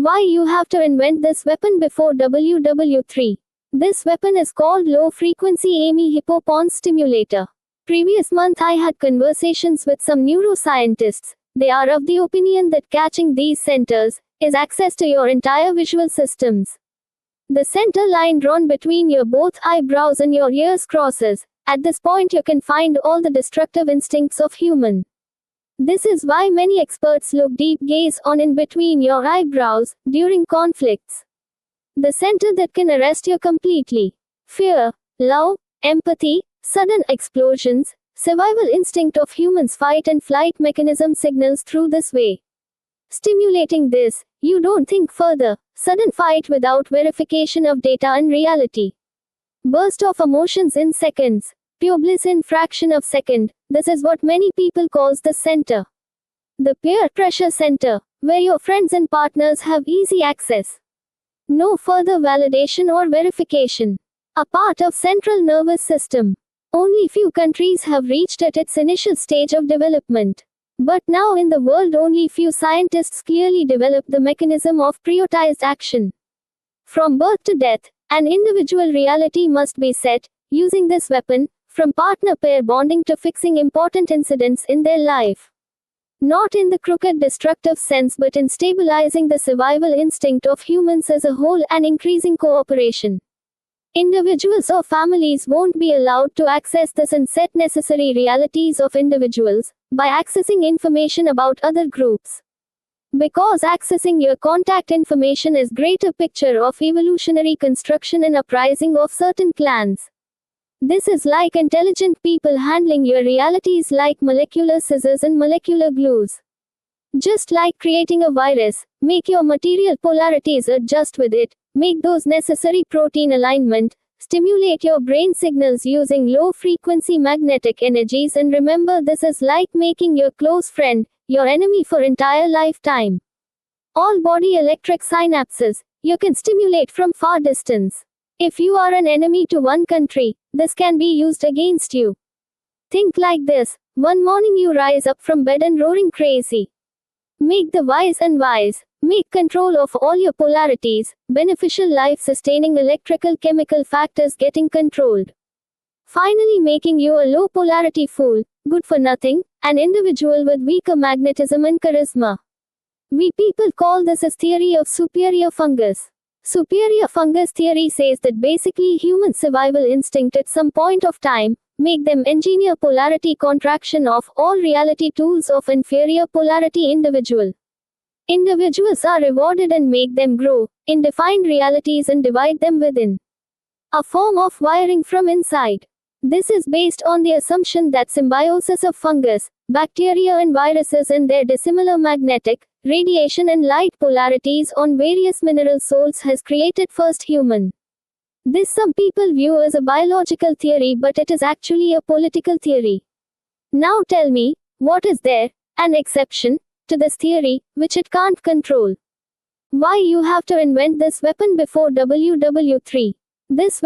Why you have to invent this weapon before WW3? This weapon is called Low Frequency AMI Hippopons Stimulator. Previous month I had conversations with some neuroscientists. They are of the opinion that catching these centers is access to your entire visual systems. The center line drawn between your both eyebrows and your ears crosses. At this point you can find all the destructive instincts of human. This is why many experts look deep gaze on in between your eyebrows during conflicts. The center that can arrest you completely. Fear, love, empathy, sudden explosions, survival instinct of humans fight and flight mechanism signals through this way. Stimulating this, you don't think further, sudden fight without verification of data and reality. Burst of emotions in seconds, pure bliss in fraction of second, this is what many people calls the center. The peer pressure center, where your friends and partners have easy access. No further validation or verification. A part of central nervous system. Only few countries have reached at its initial stage of development. But now in the world only few scientists clearly develop the mechanism of prioritized action. From birth to death, an individual reality must be set, using this weapon, from partner pair bonding to fixing important incidents in their life. Not in the crooked destructive sense but in stabilizing the survival instinct of humans as a whole and increasing cooperation. Individuals or families won't be allowed to access this and set necessary realities of individuals by accessing information about other groups. Because accessing your contact information is greater picture of evolutionary construction and uprising of certain clans. This is like intelligent people handling your realities like molecular scissors and molecular glues. Just like creating a virus, make your material polarities adjust with it, make those necessary protein alignment, stimulate your brain signals using low-frequency magnetic energies and remember this is like making your close friend, your enemy for entire lifetime. All body electric synapses, you can stimulate from far distance. If you are an enemy to one country, this can be used against you. Think like this, one morning you rise up from bed and roaring crazy. Make the wise unwise, make control of all your polarities, beneficial life-sustaining electrical chemical factors getting controlled. Finally making you a low polarity fool, good for nothing, an individual with weaker magnetism and charisma. We people call this as theory of superior fungus. Superior fungus theory says that basically human survival instinct at some point of time, make them engineer polarity contraction of all reality tools of inferior polarity individual. Individuals are rewarded and make them grow, in defined realities and divide them within. A form of wiring from inside. This is based on the assumption that symbiosis of fungus, bacteria and viruses and their dissimilar magnetic, radiation and light polarities on various mineral salts has created first human. This some people view as a biological theory but it is actually a political theory. Now tell me, what is there, an exception, to this theory, which it can't control? Why you have to invent this weapon before WW3? This